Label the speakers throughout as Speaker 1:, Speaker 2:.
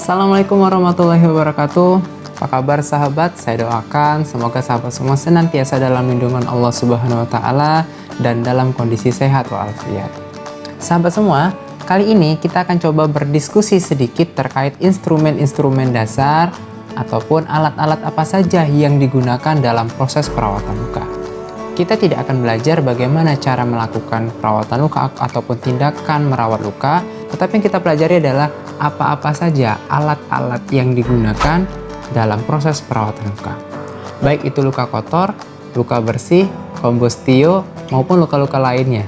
Speaker 1: Assalamualaikum warahmatullahi wabarakatuh. Apa kabar sahabat? Saya doakan semoga sahabat semua senantiasa dalam lindungan Allah Subhanahu wa taala dan dalam kondisi sehat walafiat. Sahabat semua, kali ini kita akan coba berdiskusi sedikit terkait instrumen-instrumen dasar ataupun alat-alat apa saja yang digunakan dalam proses perawatan luka. Kita tidak akan belajar bagaimana cara melakukan perawatan luka ataupun tindakan merawat luka, tetapi yang kita pelajari adalah apa-apa saja alat-alat yang digunakan dalam proses perawatan luka. Baik itu luka kotor, luka bersih, kombustio, maupun luka-luka lainnya.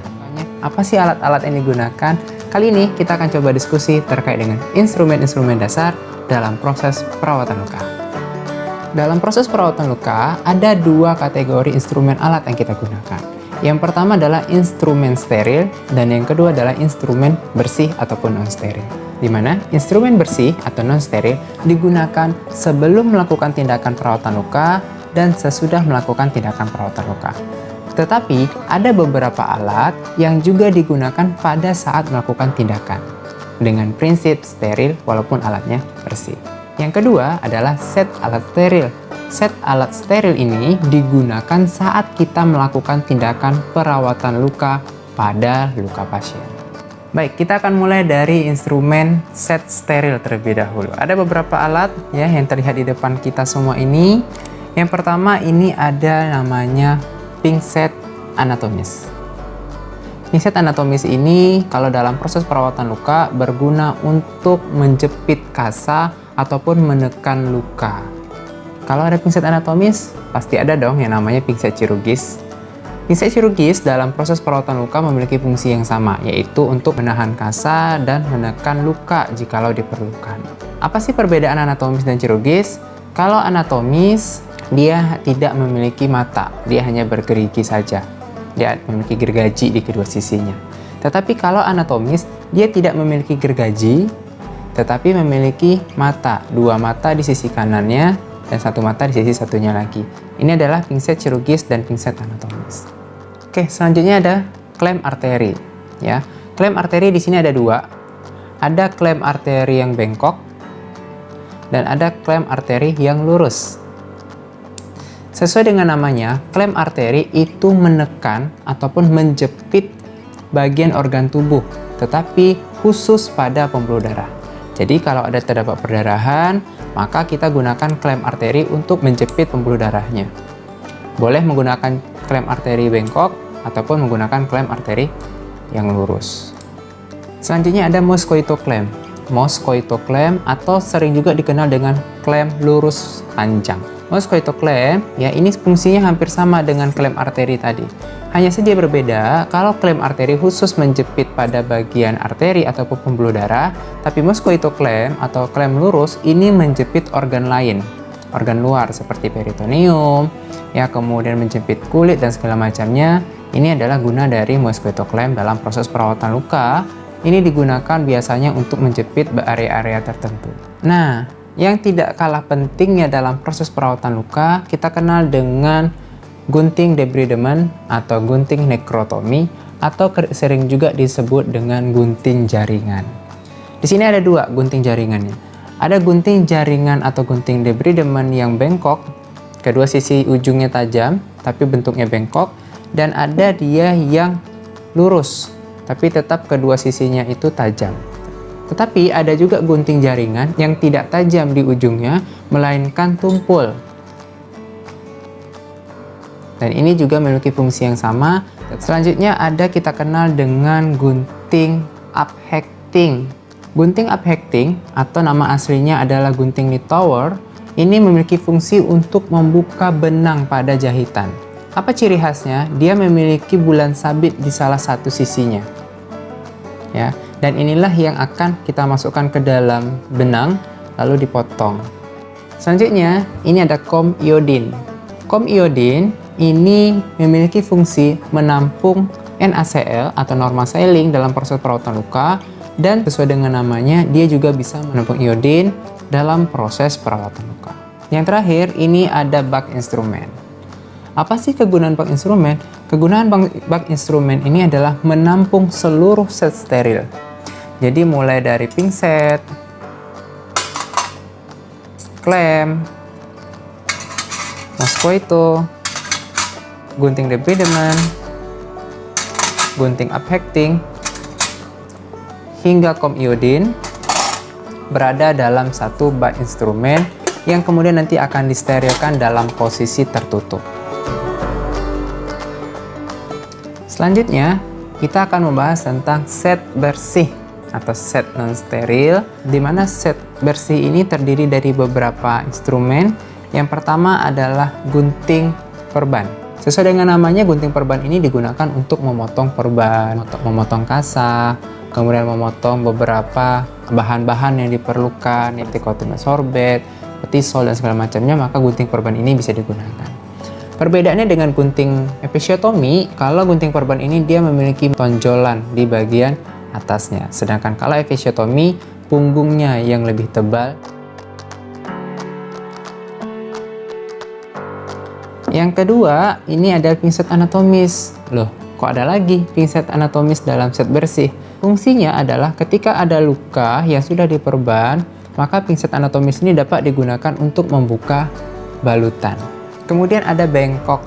Speaker 1: Apa sih alat-alat yang digunakan? Kali ini kita akan coba diskusi terkait dengan instrumen-instrumen dasar dalam proses perawatan luka. Dalam proses perawatan luka, ada dua kategori instrumen alat yang kita gunakan. Yang pertama adalah instrumen steril, dan yang kedua adalah instrumen bersih ataupun non-steril. Di mana instrumen bersih atau non-steril digunakan sebelum melakukan tindakan perawatan luka dan sesudah melakukan tindakan perawatan luka. Tetapi, ada beberapa alat yang juga digunakan pada saat melakukan tindakan, dengan prinsip steril walaupun alatnya bersih. Yang kedua adalah set alat steril. Set alat steril ini digunakan saat kita melakukan tindakan perawatan luka pada luka pasien. Baik, kita akan mulai dari instrumen set steril terlebih dahulu. Ada beberapa alat ya yang terlihat di depan kita semua ini. Yang pertama ini ada namanya pinset anatomis. Pinset anatomis ini kalau dalam proses perawatan luka berguna untuk menjepit kasa ataupun menekan luka. Kalau ada pinset anatomis, pasti ada dong yang namanya pinset kirurgis. Pinset kirurgis dalam proses perawatan luka memiliki fungsi yang sama, yaitu untuk menahan kasa dan menekan luka jikalau diperlukan. Apa sih perbedaan anatomis dan kirurgis? Kalau anatomis, dia tidak memiliki mata, dia hanya bergerigi saja. Dia memiliki gergaji di kedua sisinya. Tetapi kalau anatomis, dia tidak memiliki gergaji, tetapi memiliki mata, dua mata di sisi kanannya dan satu mata di sisi satunya lagi. Ini adalah pinset kirurgis dan pinset anatomis. Oke, selanjutnya ada klem arteri. Ya, klem arteri di sini ada dua. Ada klem arteri yang bengkok dan ada klem arteri yang lurus. Sesuai dengan namanya, klem arteri itu menekan ataupun menjepit bagian organ tubuh, tetapi khusus pada pembuluh darah. Jadi kalau ada terdapat perdarahan, maka kita gunakan klem arteri untuk menjepit pembuluh darahnya. Boleh menggunakan klem arteri bengkok ataupun menggunakan klem arteri yang lurus. Selanjutnya ada mosquito clamp. Mosquito clamp atau sering juga dikenal dengan klem lurus panjang. Mosquito clamp, ya ini fungsinya hampir sama dengan klem arteri tadi. Hanya saja berbeda, kalau klem arteri khusus menjepit pada bagian arteri ataupun pembuluh darah, tapi mosquito clamp atau klem lurus ini menjepit organ lain, organ luar seperti peritoneum, ya kemudian menjepit kulit dan segala macamnya. Ini adalah guna dari mosquito clamp dalam proses perawatan luka. Ini digunakan biasanya untuk menjepit area-area tertentu. Nah, yang tidak kalah pentingnya dalam proses perawatan luka, kita kenal dengan gunting debridement atau gunting nekrotomi atau sering juga disebut dengan gunting jaringan. Di sini ada dua gunting jaringannya. Ada gunting jaringan atau gunting debridement yang bengkok, kedua sisi ujungnya tajam tapi bentuknya bengkok, dan ada dia yang lurus tapi tetap kedua sisinya itu tajam. Tetapi ada juga gunting jaringan yang tidak tajam di ujungnya, melainkan tumpul. Dan ini juga memiliki fungsi yang sama. Selanjutnya ada kita kenal dengan gunting uphecting. Gunting uphecting atau nama aslinya adalah gunting Littauer. Ini memiliki fungsi untuk membuka benang pada jahitan. Apa ciri khasnya? Dia memiliki bulan sabit di salah satu sisinya. Ya, dan inilah yang akan kita masukkan ke dalam benang lalu dipotong. Selanjutnya, ini ada comb iodine. Comb iodine ini memiliki fungsi menampung NaCl atau normal saline dalam proses perawatan luka, dan sesuai dengan namanya, dia juga bisa menampung iodin dalam proses perawatan luka. Yang terakhir, ini ada bak instrumen. Apa sih kegunaan bak instrumen? Kegunaan bak instrumen ini adalah menampung seluruh set steril. Jadi mulai dari pinset, klem, Mosquito, gunting debridement, gunting uphecting, hingga kom iodin berada dalam satu bak instrumen yang kemudian nanti akan disterilkan dalam posisi tertutup. Selanjutnya, kita akan membahas tentang set bersih atau set non-steril, di mana set bersih ini terdiri dari beberapa instrumen. Yang pertama adalah gunting perban. Sesuai dengan namanya, gunting perban ini digunakan untuk memotong perban, untuk memotong kasa, kemudian memotong beberapa bahan-bahan yang diperlukan, seperti cotton sorbet, petisol, dan segala macamnya, maka gunting perban ini bisa digunakan. Perbedaannya dengan gunting episiotomi, kalau gunting perban ini dia memiliki tonjolan di bagian atasnya, sedangkan kalau episiotomi, punggungnya yang lebih tebal. Yang kedua, ini ada pinset anatomis. Loh, kok ada lagi pinset anatomis dalam set bersih? Fungsinya adalah ketika ada luka yang sudah diperban, maka pinset anatomis ini dapat digunakan untuk membuka balutan. Kemudian ada bengkok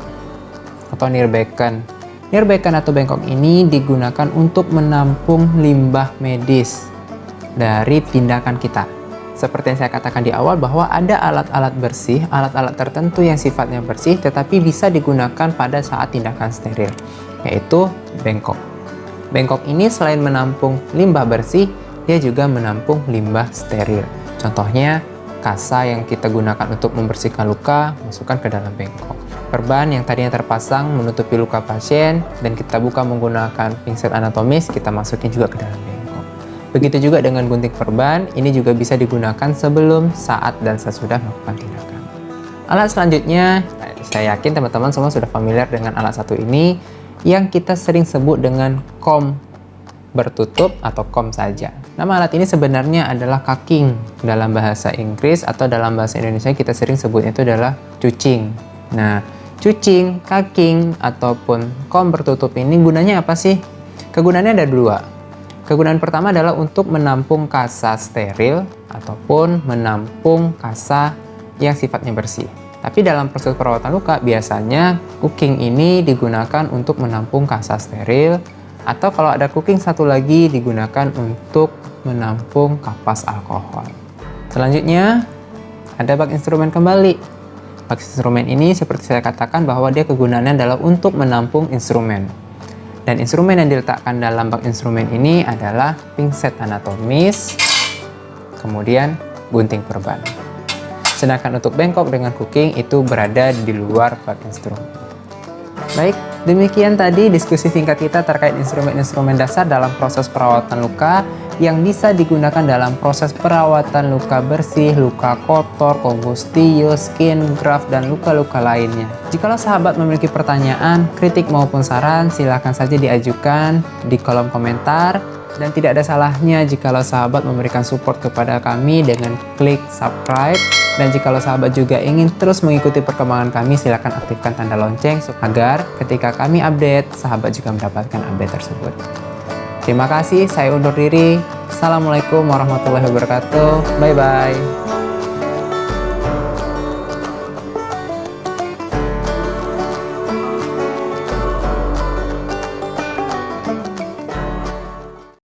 Speaker 1: atau nirbekken. Nirbekken atau bengkok ini digunakan untuk menampung limbah medis dari tindakan kita. Seperti yang saya katakan di awal bahwa ada alat-alat bersih, alat-alat tertentu yang sifatnya bersih tetapi bisa digunakan pada saat tindakan steril, yaitu bengkok. Bengkok ini selain menampung limbah bersih, dia juga menampung limbah steril. Contohnya, kasa yang kita gunakan untuk membersihkan luka, masukkan ke dalam bengkok. Perban yang tadinya terpasang menutupi luka pasien dan kita buka menggunakan pinset anatomis, kita masukin juga ke dalam bengkok. Begitu juga dengan gunting perban, ini juga bisa digunakan sebelum, saat, dan sesudah melakukan tindakan. Alat selanjutnya, saya yakin teman-teman semua sudah familiar dengan alat satu ini, yang kita sering sebut dengan kom bertutup atau kom saja. Nama alat ini sebenarnya adalah caking dalam bahasa Inggris, atau dalam bahasa Indonesia kita sering sebutnya itu adalah cucing. Nah, cucing, caking, ataupun kom bertutup ini gunanya apa sih? Kegunaannya ada dua. Kegunaan pertama adalah untuk menampung kasa steril ataupun menampung kasa yang sifatnya bersih. Tapi dalam proses perawatan luka, biasanya caking ini digunakan untuk menampung kasa steril, atau kalau ada caking satu lagi digunakan untuk menampung kapas alkohol. Selanjutnya, ada bak instrumen kembali. Bak instrumen ini seperti saya katakan bahwa dia kegunaannya adalah untuk menampung instrumen. Dan instrumen yang diletakkan dalam bak instrumen ini adalah pinset anatomis, kemudian gunting perban. Sedangkan untuk bengkok dengan caking itu berada di luar bak instrumen. Baik, demikian tadi diskusi singkat kita terkait instrumen-instrumen dasar dalam proses perawatan luka yang bisa digunakan dalam proses perawatan luka bersih, luka kotor, kombustio, skin graft, dan luka-luka lainnya. Jikalau sahabat memiliki pertanyaan, kritik maupun saran, silakan saja diajukan di kolom komentar. Dan tidak ada salahnya jikalau sahabat memberikan support kepada kami dengan klik subscribe. Dan jikalau sahabat juga ingin terus mengikuti perkembangan kami, silakan aktifkan tanda lonceng agar ketika kami update, sahabat juga mendapatkan update tersebut. Terima kasih, saya undur diri. Assalamualaikum warahmatullahi wabarakatuh. Bye-bye.